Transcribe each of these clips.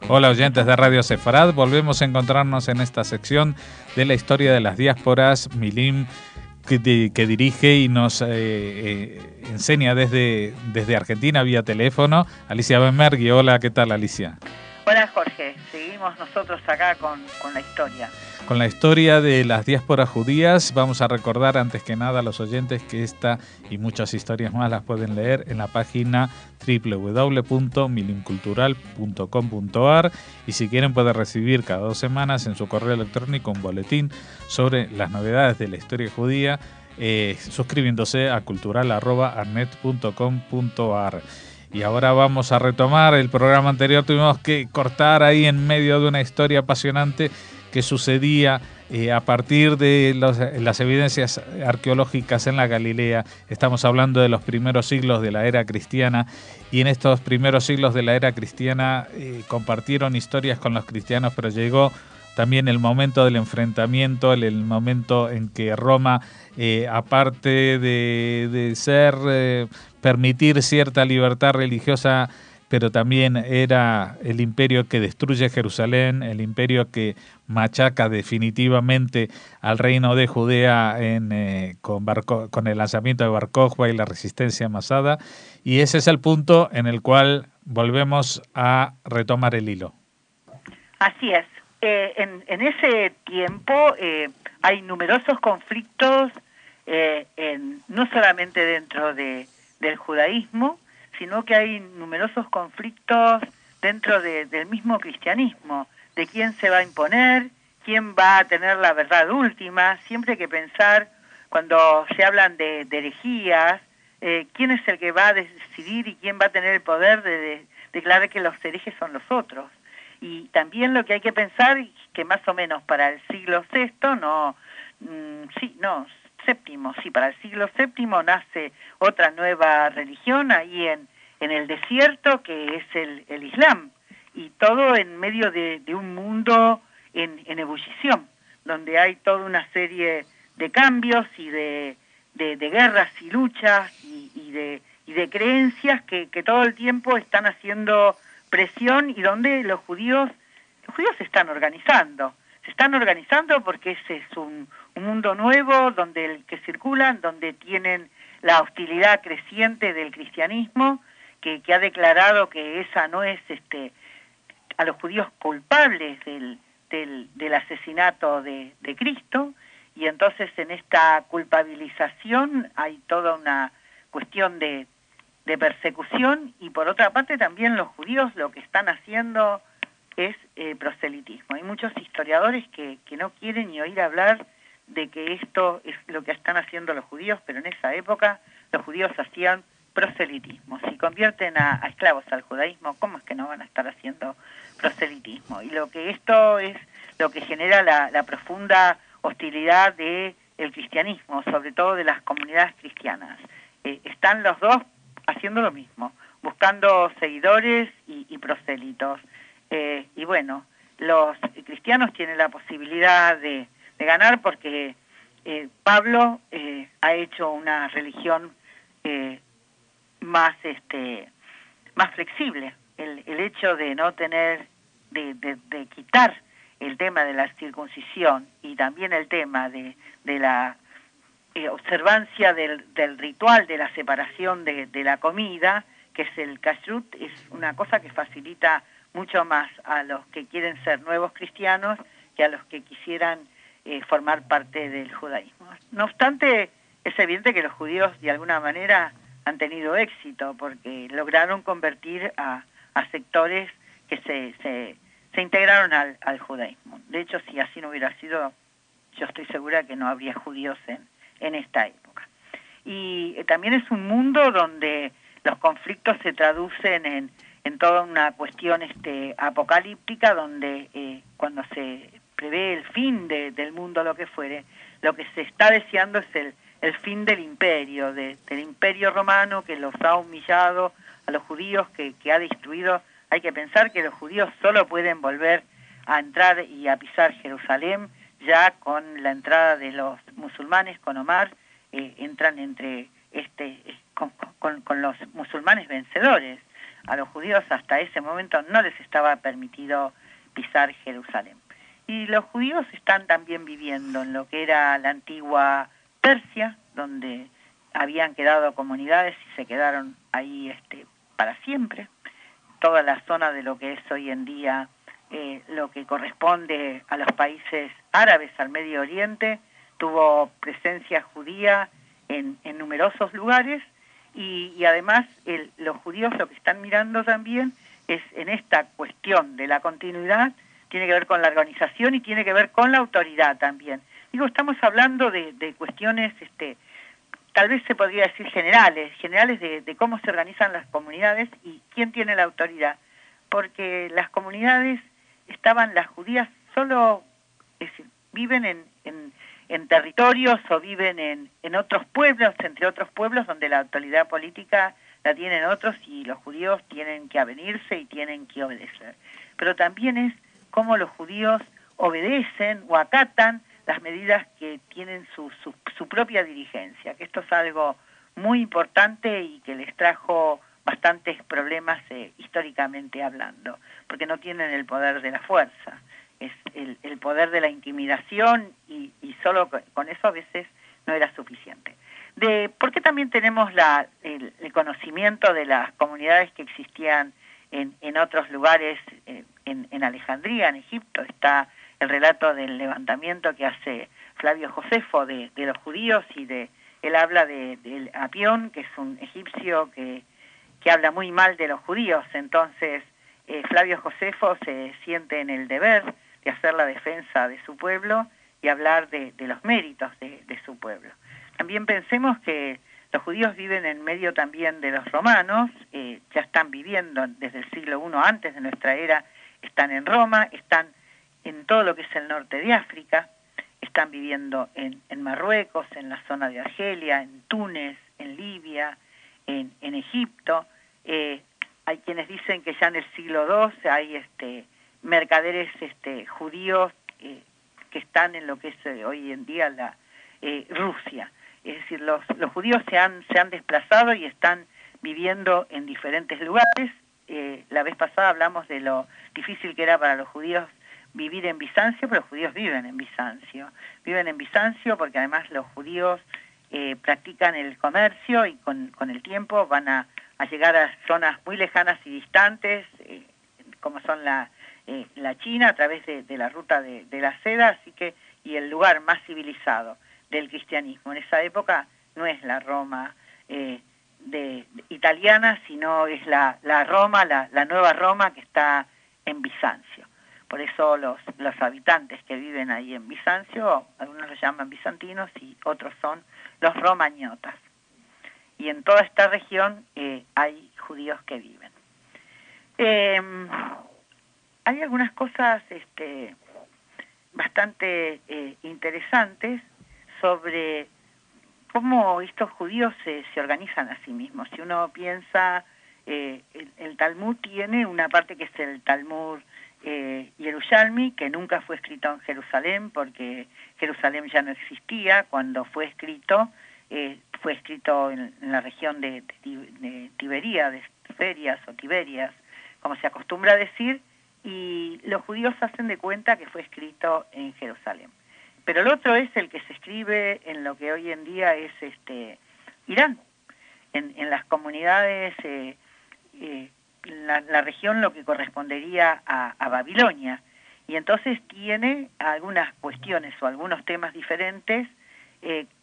Hola oyentes de Radio Sefarad, volvemos a encontrarnos en esta sección de la historia de las diásporas. Milim, que dirige y nos enseña desde Argentina vía teléfono, Alicia Benmergui. Hola, ¿qué tal, Alicia? Hola, Jorge. Seguimos nosotros acá con la historia. Con la historia de las diásporas judías. Vamos a recordar antes que nada a los oyentes que esta y muchas historias más las pueden leer en la página www.milimcultural.com.ar, y si quieren pueden recibir cada 2 semanas en su correo electrónico un boletín sobre las novedades de la historia judía, suscribiéndose a cultural@arnet.com.ar. Y ahora vamos a retomar el programa anterior. Tuvimos que cortar ahí en medio de una historia apasionante que sucedía a partir de las evidencias arqueológicas en la Galilea. Estamos hablando de los primeros siglos de la era cristiana, y en estos primeros siglos de la era cristiana compartieron historias con los cristianos, pero llegó también el momento del enfrentamiento, el momento en que Roma, aparte de permitir cierta libertad religiosa, pero también era el imperio que destruye Jerusalén, el imperio que machaca definitivamente al reino de Judea con el lanzamiento de Bar Kokhba y la resistencia masada, y ese es el punto en el cual volvemos a retomar el hilo. Así es. En ese tiempo hay numerosos conflictos, no solamente dentro del judaísmo, sino que hay numerosos conflictos dentro del mismo cristianismo, de quién se va a imponer, quién va a tener la verdad última. Siempre hay que pensar, cuando se hablan de herejías, quién es el que va a decidir y quién va a tener el poder de declarar que los herejes son los otros. Y también lo que hay que pensar, que más o menos para el siglo para el siglo VII nace otra nueva religión ahí en el desierto, que es el Islam, y todo en medio de un mundo en ebullición, donde hay toda una serie de cambios y de guerras y luchas y de creencias que todo el tiempo están haciendo presión, y donde los judíos se están organizando porque ese es un mundo nuevo donde que circulan, donde tienen la hostilidad creciente del cristianismo, que ha declarado que esa no es a los judíos culpables del asesinato de Cristo, y entonces en esta culpabilización hay toda una cuestión de persecución. Y por otra parte también los judíos lo que están haciendo es proselitismo. Hay muchos historiadores que no quieren ni oír hablar de que esto es lo que están haciendo los judíos, pero en esa época los judíos hacían proselitismo. Si convierten a esclavos al judaísmo, ¿cómo es que no van a estar haciendo proselitismo? Y esto es lo que genera la profunda hostilidad del cristianismo, sobre todo de las comunidades cristianas. Están los dos haciendo lo mismo, buscando seguidores y prosélitos. Y bueno, los cristianos tienen la posibilidad de ganar porque Pablo ha hecho una religión más flexible. El hecho de no tener, de quitar el tema de la circuncisión, y también el tema de la observancia del ritual de la separación de la comida, que es el kashrut, es una cosa que facilita mucho más a los que quieren ser nuevos cristianos que a los que quisieran formar parte del judaísmo. No obstante, es evidente que los judíos de alguna manera han tenido éxito, porque lograron convertir a sectores que se integraron al judaísmo. De hecho, si así no hubiera sido, yo estoy segura que no habría judíos en esta época. Y también es un mundo donde los conflictos se traducen en toda una cuestión apocalíptica, donde cuando se prevé el fin del mundo, lo que fuere, lo que se está deseando es el fin del imperio, del imperio romano, que los ha humillado a los judíos, que ha destruido. Hay que pensar que los judíos solo pueden volver a entrar y a pisar Jerusalén ya con la entrada de los musulmanes, con Omar. Entran entre con los musulmanes vencedores. a los judíos hasta ese momento no les estaba permitido pisar Jerusalén. Y los judíos están también viviendo en lo que era la antigua Persia, donde habían quedado comunidades y se quedaron ahí para siempre. Toda la zona de lo que es hoy en día lo que corresponde a los países árabes, al Medio Oriente, tuvo presencia judía en numerosos lugares y además los judíos lo que están mirando también es en esta cuestión de la continuidad, tiene que ver con la organización y tiene que ver con la autoridad también. Digo, estamos hablando de cuestiones, tal vez se podría decir generales de cómo se organizan las comunidades y quién tiene la autoridad, porque las comunidades las judías solo, es decir, viven en territorios o viven en otros pueblos, entre otros pueblos donde la autoridad política la tienen otros y los judíos tienen que avenirse y tienen que obedecer. Pero también es cómo los judíos obedecen o acatan las medidas que tienen su propia dirigencia, que esto es algo muy importante y que les trajo bastantes problemas históricamente hablando, porque no tienen el poder de la fuerza, es el poder de la intimidación y solo con eso a veces no era suficiente. ¿Por qué también tenemos el conocimiento de las comunidades que existían en otros lugares, en Alejandría, en Egipto? Está el relato del levantamiento que hace Flavio Josefo de los judíos y él habla de Apión, que es un egipcio que habla muy mal de los judíos. Entonces Flavio Josefo se siente en el deber de hacer la defensa de su pueblo y hablar de los méritos de su pueblo. También pensemos que los judíos viven en medio también de los romanos, ya están viviendo desde el siglo I antes de nuestra era, están en Roma, están en todo lo que es el norte de África, están viviendo en Marruecos, en la zona de Argelia, en Túnez, en Libia, en Egipto. Hay quienes dicen que ya en el siglo II hay mercaderes judíos que están en lo que es hoy en día Rusia. Es decir, los judíos se han desplazado y están viviendo en diferentes lugares. La vez pasada hablamos de lo difícil que era para los judíos vivir en Bizancio, pero los judíos viven en Bizancio. Viven en Bizancio porque además los judíos practican el comercio y con el tiempo van a llegar a zonas muy lejanas y distantes, como son la China, a través de la ruta de la seda, y el lugar más civilizado del cristianismo. En esa época no es la Roma italiana, sino es la Roma, la nueva Roma que está en Bizancio. Por eso los habitantes que viven ahí en Bizancio, algunos los llaman bizantinos y otros son los romañotas. Y en toda esta región hay judíos que viven. Hay algunas cosas bastante interesantes sobre cómo estos judíos se organizan a sí mismos. Si uno piensa, el Talmud tiene una parte que es el Talmud Yerushalmi, que nunca fue escrito en Jerusalén porque Jerusalén ya no existía. Cuando fue escrito en la región de Tiberíades, Ferias o Tiberias, como se acostumbra a decir, y los judíos hacen de cuenta que fue escrito en Jerusalén. Pero el otro es el que se escribe en lo que hoy en día es Irán, en las comunidades, la región lo que correspondería a Babilonia, y entonces tiene algunas cuestiones o algunos temas diferentes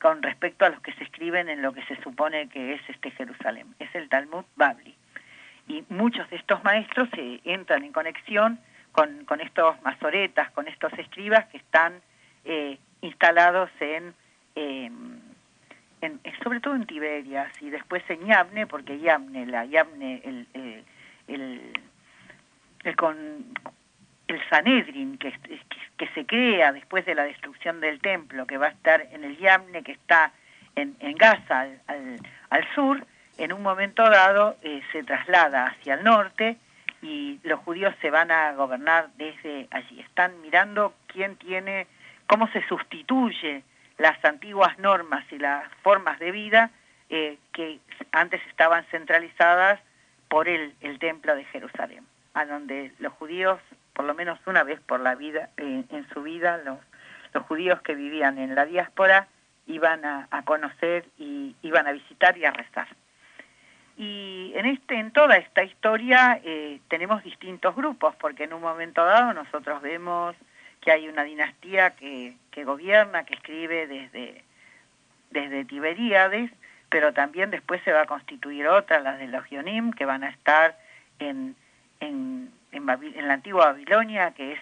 con respecto a los que se escriben en lo que se supone que es Jerusalén. Es el Talmud Babli. Y muchos de estos maestros entran en conexión con estos masoretas, con estos escribas que están instalados sobre todo en Tiberias y después en Yavne, porque Yavne, el Sanedrin que se crea después de la destrucción del templo, que va a estar en el Yavne, que está en Gaza al sur, en un momento dado se traslada hacia el norte y los judíos se van a gobernar desde allí. Están mirando cómo se sustituye las antiguas normas y las formas de vida que antes estaban centralizadas por el templo de Jerusalén, a donde los judíos, por lo menos una vez por la vida, en su vida, los judíos que vivían en la diáspora iban a conocer y iban a visitar y a rezar. Y en toda esta historia tenemos distintos grupos, porque en un momento dado nosotros vemos que hay una dinastía que gobierna, que escribe desde Tiberíades, pero también después se va a constituir otra, la de los Gionim, que van a estar en la antigua Babilonia, que es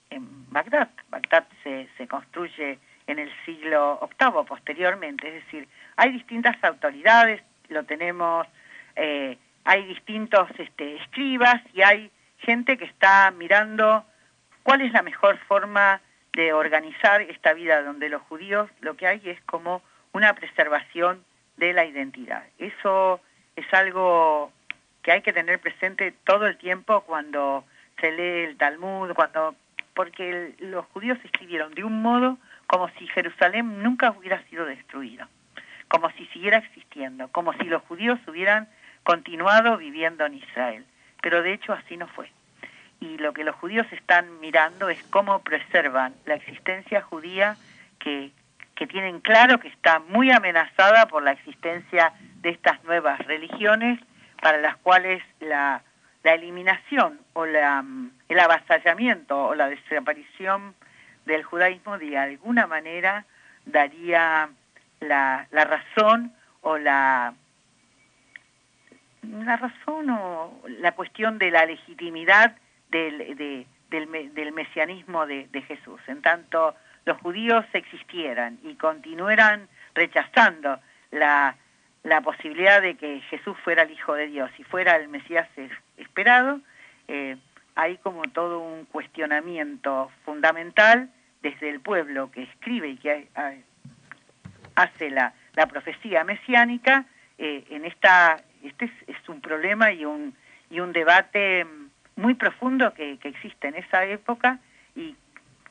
en Bagdad. Bagdad se construye en el siglo VIII posteriormente, es decir, hay distintas autoridades, lo tenemos, hay distintos escribas y hay gente que está mirando cuál es la mejor forma de organizar esta vida, donde los judíos lo que hay es como una preservación de la identidad. Eso es algo que hay que tener presente todo el tiempo cuando se lee el Talmud, porque los judíos escribieron de un modo como si Jerusalén nunca hubiera sido destruido, como si siguiera existiendo, como si los judíos hubieran continuado viviendo en Israel. Pero de hecho así no fue. Y lo que los judíos están mirando es cómo preservan la existencia judía que tienen claro que está muy amenazada por la existencia de estas nuevas religiones, para las cuales la eliminación o el avasallamiento o la desaparición del judaísmo de alguna manera daría la razón o la razón o la cuestión de la legitimidad del mesianismo de Jesús. En tanto los judíos existieran y continuaran rechazando la posibilidad de que Jesús fuera el Hijo de Dios y fuera el Mesías esperado, hay como todo un cuestionamiento fundamental desde el pueblo que escribe y que hace la profecía mesiánica. Este es un problema y un debate muy profundo que existe en esa época, y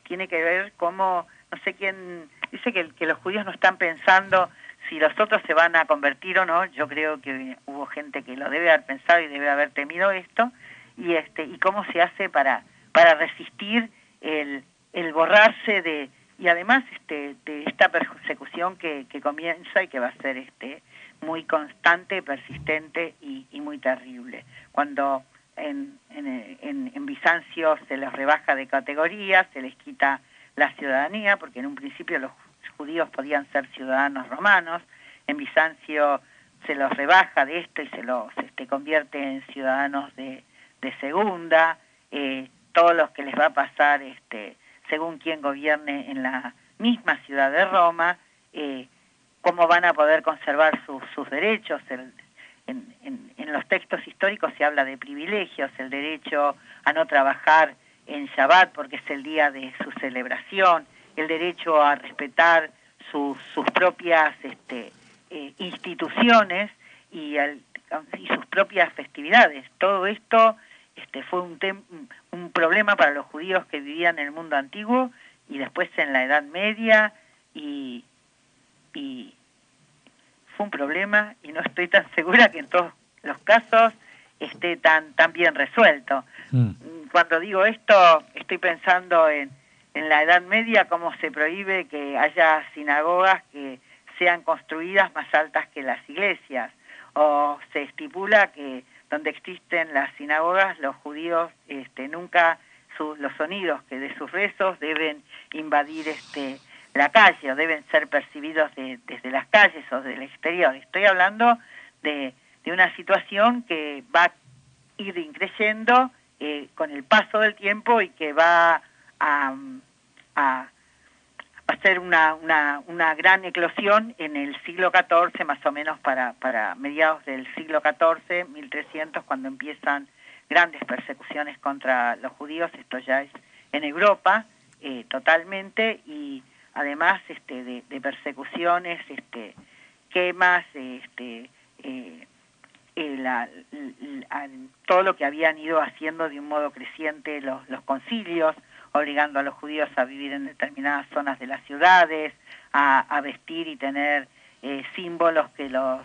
tiene que ver cómo, no sé quién dice que los judíos no están pensando si los otros se van a convertir o no. Yo creo que hubo gente que lo debe haber pensado y debe haber temido esto, y cómo se hace para resistir el borrarse y además de esta persecución que comienza y que va a ser muy constante, persistente y muy terrible. Cuando en Bizancio se les rebaja de categoría, se les quita la ciudadanía, porque en un principio los judíos podían ser ciudadanos romanos. En Bizancio se los rebaja de esto y se los convierte en ciudadanos de segunda. Todos los que les va a pasar, según quien gobierne en la misma ciudad de Roma, cómo van a poder conservar sus derechos. En los textos históricos se habla de privilegios, el derecho a no trabajar en Shabbat porque es el día de su celebración, el derecho a respetar sus propias instituciones y sus propias festividades. Todo esto fue un problema para los judíos que vivían en el mundo antiguo y después en la Edad Media, y fue un problema, y no estoy tan segura que en todos los casos esté tan bien resuelto. Cuando digo esto, estoy pensando en la Edad Media, cómo se prohíbe que haya sinagogas que sean construidas más altas que las iglesias, o se estipula que donde existen las sinagogas, los judíos nunca los sonidos que de sus rezos deben invadir la calle, o deben ser percibidos desde las calles o del exterior. Estoy hablando de una situación que va a ir increyendo con el paso del tiempo, y que va a hacer una gran eclosión en el siglo XIV, más o menos para mediados del siglo XIV, 1300, cuando empiezan grandes persecuciones contra los judíos. Esto ya es en Europa totalmente, y además de persecuciones, quemas, todo lo que habían ido haciendo de un modo creciente los concilios, obligando a los judíos a vivir en determinadas zonas de las ciudades, a vestir y tener símbolos que los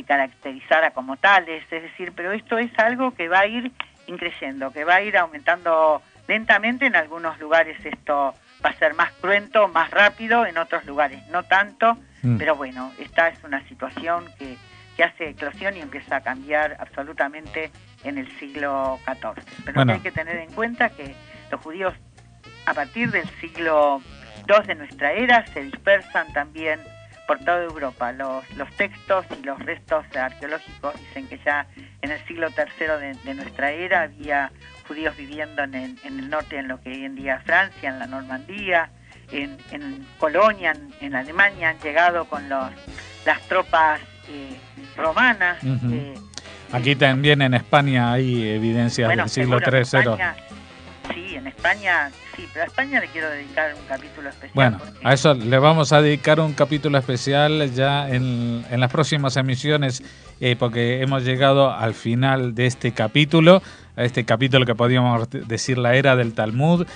caracterizara como tales, es decir, pero esto es algo que va a ir increciendo, que va a ir aumentando lentamente. En algunos lugares esto va a ser más cruento, más rápido, en otros lugares no tanto, pero bueno, esta es una situación que hace eclosión y empieza a cambiar absolutamente en el siglo XIV. Pero bueno, hay que tener en cuenta que los judíos, a partir del siglo II de nuestra era, se dispersan también por toda Europa. Los textos y los restos arqueológicos dicen que ya en el siglo III de nuestra era había judíos viviendo en el norte, en lo que hoy en día es Francia, en la Normandía, en Colonia, en Alemania, han llegado con las tropas romanas. Aquí también en España hay evidencias del siglo III. Sí, en España, sí, pero a España le quiero dedicar un capítulo especial. Bueno, a eso le vamos a dedicar un capítulo especial ya en las próximas emisiones, porque hemos llegado al final de este capítulo, a este capítulo que podríamos decir la era del Talmud.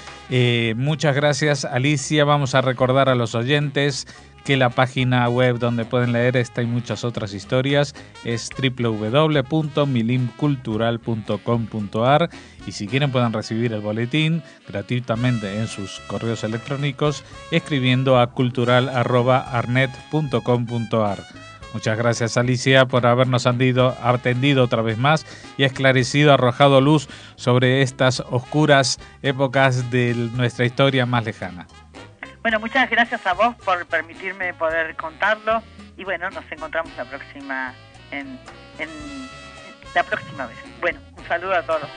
Muchas gracias, Alicia. Vamos a recordar a los oyentes que la página web donde pueden leer esta y muchas otras historias es www.milimcultural.com.ar, y si quieren pueden recibir el boletín gratuitamente en sus correos electrónicos escribiendo a cultural@arnet.com.ar. Muchas gracias, Alicia, por habernos atendido otra vez más y esclarecido, arrojado luz sobre estas oscuras épocas de nuestra historia más lejana. Bueno, muchas gracias a vos por permitirme poder contarlo, y bueno, nos encontramos la próxima vez. Bueno, un saludo a todos los